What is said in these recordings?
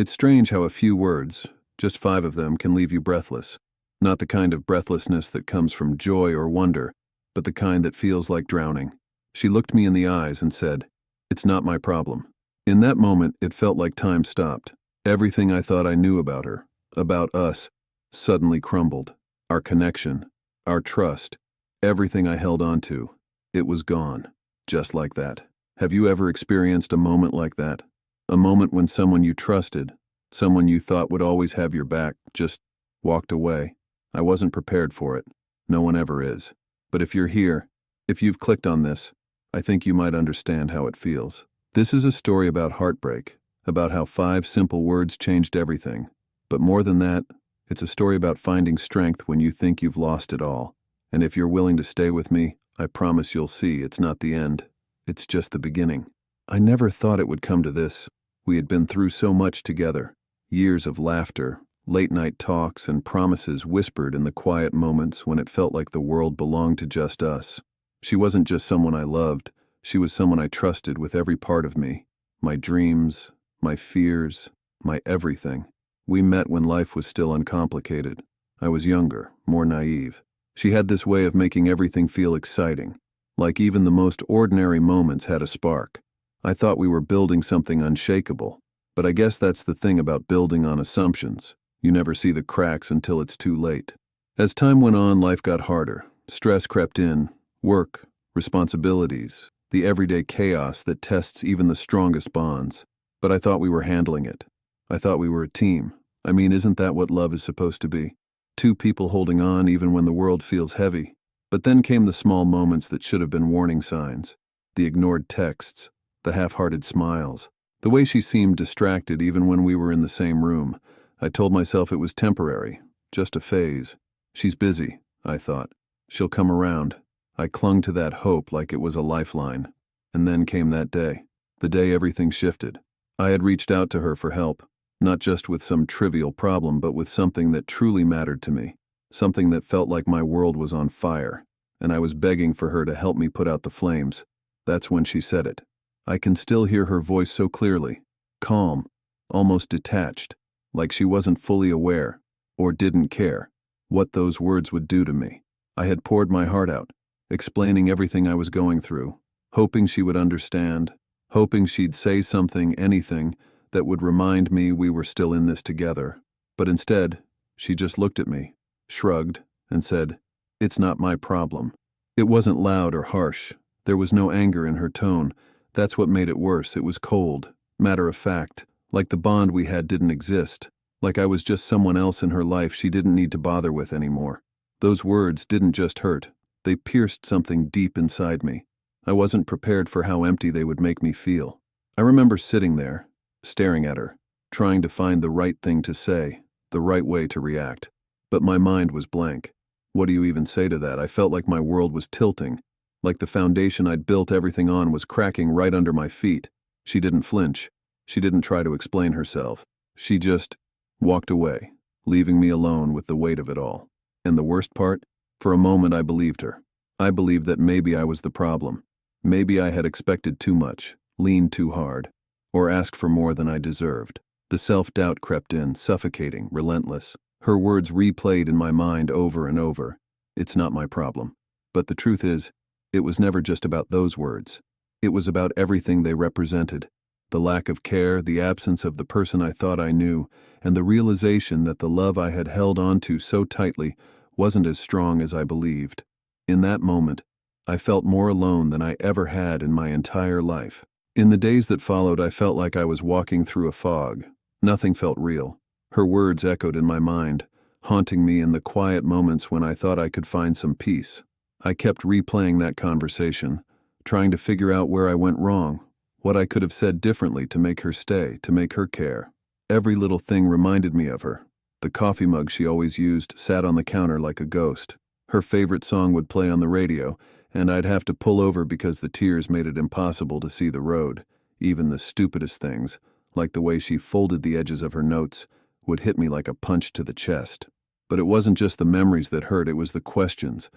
It's strange how a few words, just 5 of them, can leave you breathless. Not the kind of breathlessness that comes from joy or wonder, but the kind that feels like drowning. She looked me in the eyes and said, "It's not my problem." In that moment, it felt like time stopped. Everything I thought I knew about her, about us, suddenly crumbled. Our connection, our trust, everything I held on to, it was gone. Just like that. Have you ever experienced a moment like that? A moment when someone you trusted, someone you thought would always have your back, just walked away? I wasn't prepared for it. No one ever is. But if you're here, if you've clicked on this, I think you might understand how it feels. This is a story about heartbreak, about how 5 simple words changed everything. But more than that, it's a story about finding strength when you think you've lost it all. And if you're willing to stay with me, I promise you'll see it's not the end. It's just the beginning. I never thought it would come to this. We had been through so much together. Years of laughter, late-night talks, and promises whispered in the quiet moments when it felt like the world belonged to just us. She wasn't just someone I loved. She was someone I trusted with every part of me. My dreams, my fears, my everything. We met when life was still uncomplicated. I was younger, more naive. She had this way of making everything feel exciting, like even the most ordinary moments had a spark. I thought we were building something unshakable, but I guess that's the thing about building on assumptions. You never see the cracks until it's too late. As time went on, life got harder. Stress crept in, work, responsibilities, the everyday chaos that tests even the strongest bonds. But I thought we were handling it. I thought we were a team. I mean, isn't that what love is supposed to be? 2 people holding on even when the world feels heavy. But then came the small moments that should have been warning signs. The ignored texts, the half-hearted smiles, the way she seemed distracted even when we were in the same room. I told myself it was temporary, just a phase. She's busy, I thought. She'll come around. I clung to that hope like it was a lifeline. And then came that day. The day everything shifted. I had reached out to her for help, not just with some trivial problem, but with something that truly mattered to me. Something that felt like my world was on fire, and I was begging for her to help me put out the flames. That's when she said it. I can still hear her voice so clearly, calm, almost detached, like she wasn't fully aware, or didn't care, what those words would do to me. I had poured my heart out, explaining everything I was going through, hoping she would understand, hoping she'd say something, anything, that would remind me we were still in this together. But instead, she just looked at me, shrugged, and said, "It's not my problem." It wasn't loud or harsh. There was no anger in her tone. That's what made it worse. It was cold, matter of fact, like the bond we had didn't exist, like I was just someone else in her life she didn't need to bother with anymore. Those words didn't just hurt. They pierced something deep inside me. I wasn't prepared for how empty they would make me feel. I remember sitting there, staring at her, trying to find the right thing to say, the right way to react. But my mind was blank. What do you even say to that? I felt like my world was tilting, like the foundation I'd built everything on was cracking right under my feet. She didn't flinch. She didn't try to explain herself. She just walked away, leaving me alone with the weight of it all. And the worst part? For a moment I believed her. I believed that maybe I was the problem. Maybe I had expected too much, leaned too hard, or asked for more than I deserved. The self-doubt crept in, suffocating, relentless. Her words replayed in my mind over and over. It's not my problem. But the truth is, it was never just about those words. It was about everything they represented. The lack of care, the absence of the person I thought I knew, and the realization that the love I had held onto so tightly wasn't as strong as I believed. In that moment, I felt more alone than I ever had in my entire life. In the days that followed, I felt like I was walking through a fog. Nothing felt real. Her words echoed in my mind, haunting me in the quiet moments when I thought I could find some peace. I kept replaying that conversation, trying to figure out where I went wrong, what I could have said differently to make her stay, to make her care. Every little thing reminded me of her. The coffee mug she always used sat on the counter like a ghost. Her favorite song would play on the radio, and I'd have to pull over because the tears made it impossible to see the road. Even the stupidest things, like the way she folded the edges of her notes, would hit me like a punch to the chest. But it wasn't just the memories that hurt, it was the questions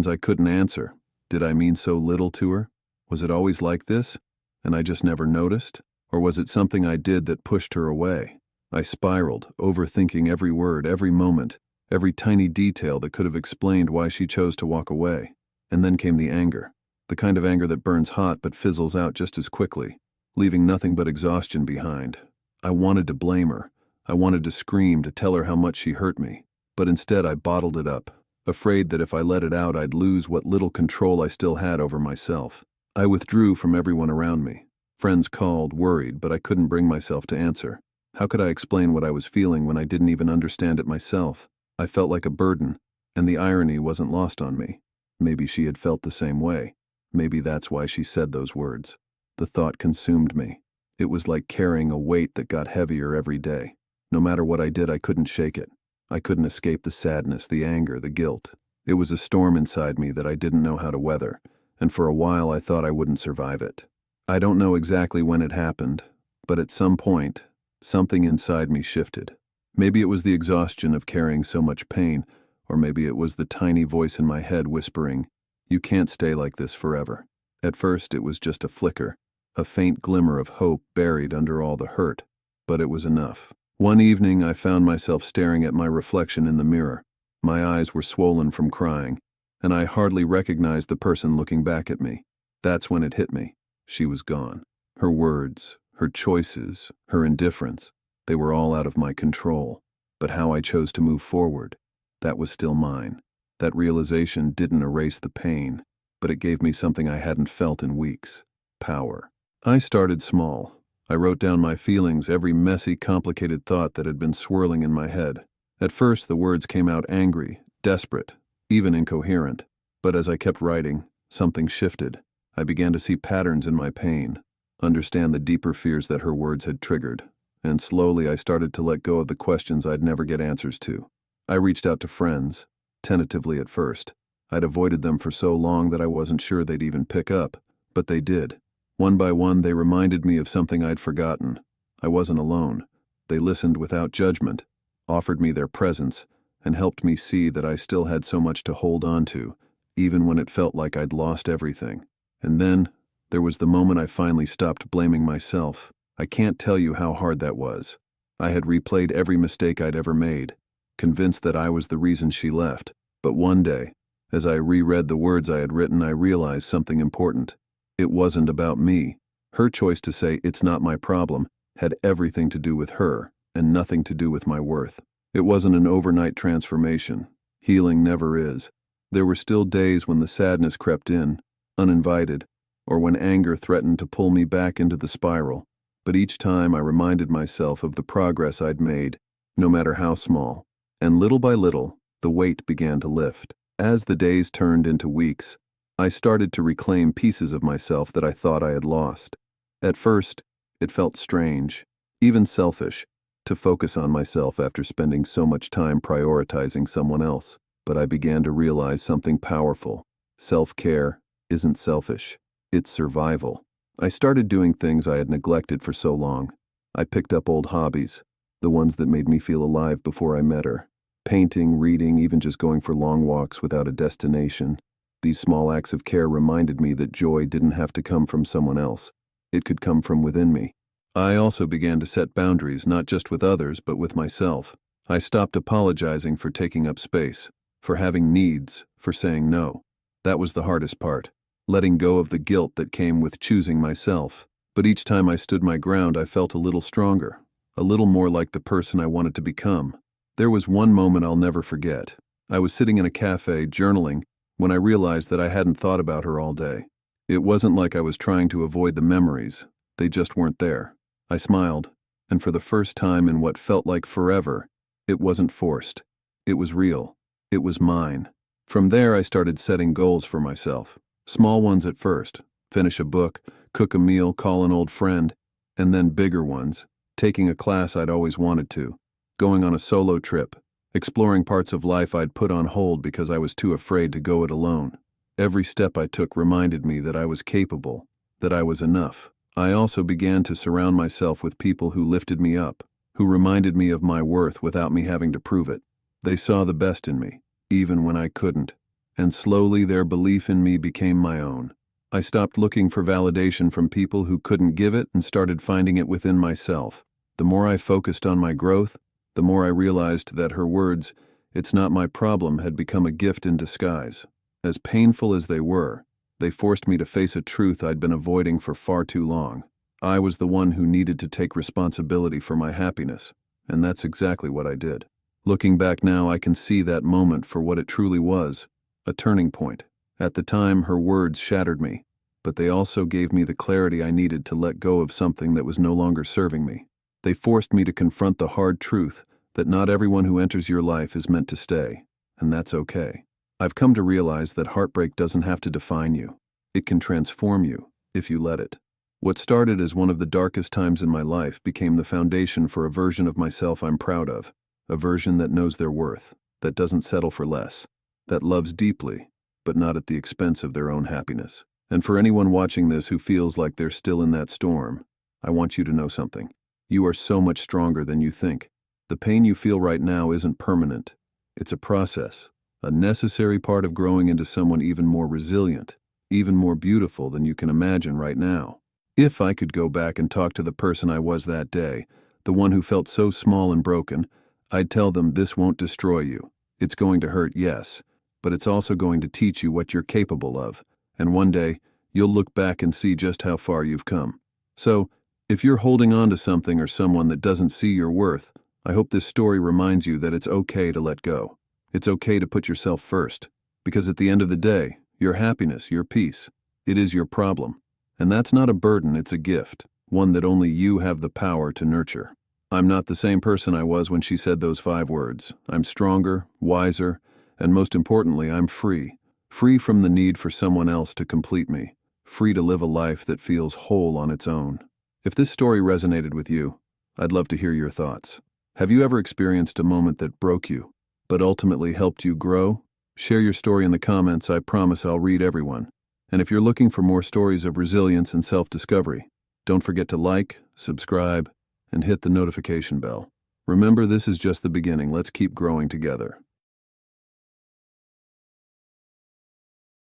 I couldn't answer. Did I mean so little to her? Was it always like this, and I just never noticed? Or was it something I did that pushed her away? I spiraled, overthinking every word, every moment, every tiny detail that could have explained why she chose to walk away. And then came the anger. The kind of anger that burns hot but fizzles out just as quickly, leaving nothing but exhaustion behind. I wanted to blame her. I wanted to scream, to tell her how much she hurt me. But instead I bottled it up, afraid that if I let it out I'd lose what little control I still had over myself. I withdrew from everyone around me. Friends called, worried, but I couldn't bring myself to answer. How could I explain what I was feeling when I didn't even understand it myself? I felt like a burden, and the irony wasn't lost on me. Maybe she had felt the same way. Maybe that's why she said those words. The thought consumed me. It was like carrying a weight that got heavier every day. No matter what I did, I couldn't shake it. I couldn't escape the sadness, the anger, the guilt. It was a storm inside me that I didn't know how to weather, and for a while I thought I wouldn't survive it. I don't know exactly when it happened, but at some point, something inside me shifted. Maybe it was the exhaustion of carrying so much pain, or maybe it was the tiny voice in my head whispering, "You can't stay like this forever." At first, it was just a flicker, a faint glimmer of hope buried under all the hurt, but it was enough. One evening, I found myself staring at my reflection in the mirror. My eyes were swollen from crying, and I hardly recognized the person looking back at me. That's when it hit me. She was gone. Her words, her choices, her indifference, they were all out of my control. But how I chose to move forward, that was still mine. That realization didn't erase the pain, but it gave me something I hadn't felt in weeks: power. I started small. I wrote down my feelings, every messy, complicated thought that had been swirling in my head. At first, the words came out angry, desperate, even incoherent. But as I kept writing, something shifted. I began to see patterns in my pain, understand the deeper fears that her words had triggered, and slowly I started to let go of the questions I'd never get answers to. I reached out to friends, tentatively at first. I'd avoided them for so long that I wasn't sure they'd even pick up, but they did. One by one, they reminded me of something I'd forgotten. I wasn't alone. They listened without judgment, offered me their presence, and helped me see that I still had so much to hold on to, even when it felt like I'd lost everything. And then, there was the moment I finally stopped blaming myself. I can't tell you how hard that was. I had replayed every mistake I'd ever made, convinced that I was the reason she left. But one day, as I reread the words I had written, I realized something important. It wasn't about me. Her choice to say, "It's not my problem," had everything to do with her, and nothing to do with my worth. It wasn't an overnight transformation. Healing never is. There were still days when the sadness crept in, uninvited, or when anger threatened to pull me back into the spiral. But each time I reminded myself of the progress I'd made, no matter how small. And little by little, the weight began to lift. As the days turned into weeks, I started to reclaim pieces of myself that I thought I had lost. At first, it felt strange, even selfish, to focus on myself after spending so much time prioritizing someone else. But I began to realize something powerful. Self-care isn't selfish. It's survival. I started doing things I had neglected for so long. I picked up old hobbies, the ones that made me feel alive before I met her. Painting, reading, even just going for long walks without a destination. These small acts of care reminded me that joy didn't have to come from someone else. It could come from within me. I also began to set boundaries, not just with others, but with myself. I stopped apologizing for taking up space, for having needs, for saying no. That was the hardest part, letting go of the guilt that came with choosing myself. But each time I stood my ground, I felt a little stronger, a little more like the person I wanted to become. There was one moment I'll never forget. I was sitting in a cafe, journaling, when I realized that I hadn't thought about her all day. It wasn't like I was trying to avoid the memories. They just weren't there. I smiled, and for the first time in what felt like forever, it wasn't forced. It was real. It was mine. From there, I started setting goals for myself. Small ones at first. Finish a book, cook a meal, call an old friend, and then bigger ones. Taking a class I'd always wanted to. Going on a solo trip. Exploring parts of life I'd put on hold because I was too afraid to go it alone. Every step I took reminded me that I was capable, that I was enough. I also began to surround myself with people who lifted me up, who reminded me of my worth without me having to prove it. They saw the best in me, even when I couldn't, and slowly their belief in me became my own. I stopped looking for validation from people who couldn't give it and started finding it within myself. The more I focused on my growth, the more I realized that her words, "It's not my problem," had become a gift in disguise. As painful as they were, they forced me to face a truth I'd been avoiding for far too long. I was the one who needed to take responsibility for my happiness, and that's exactly what I did. Looking back now, I can see that moment for what it truly was, a turning point. At the time, her words shattered me, but they also gave me the clarity I needed to let go of something that was no longer serving me. They forced me to confront the hard truth that not everyone who enters your life is meant to stay, and that's okay. I've come to realize that heartbreak doesn't have to define you. It can transform you, if you let it. What started as one of the darkest times in my life became the foundation for a version of myself I'm proud of, a version that knows their worth, that doesn't settle for less, that loves deeply, but not at the expense of their own happiness. And for anyone watching this who feels like they're still in that storm, I want you to know something. You are so much stronger than you think. The pain you feel right now isn't permanent. It's a process, a necessary part of growing into someone even more resilient, even more beautiful than you can imagine right now. If I could go back and talk to the person I was that day, the one who felt so small and broken, I'd tell them this won't destroy you. It's going to hurt, yes, but it's also going to teach you what you're capable of, and one day, you'll look back and see just how far you've come. So, if you're holding on to something or someone that doesn't see your worth, I hope this story reminds you that it's okay to let go. It's okay to put yourself first, because at the end of the day, your happiness, your peace, it is your problem. And that's not a burden, it's a gift, one that only you have the power to nurture. I'm not the same person I was when she said those 5 words. I'm stronger, wiser, and most importantly, I'm free. Free from the need for someone else to complete me. Free to live a life that feels whole on its own. If this story resonated with you, I'd love to hear your thoughts. Have you ever experienced a moment that broke you, but ultimately helped you grow? Share your story in the comments. I promise I'll read everyone. And if you're looking for more stories of resilience and self-discovery, don't forget to like, subscribe, and hit the notification bell. Remember, this is just the beginning. Let's keep growing together.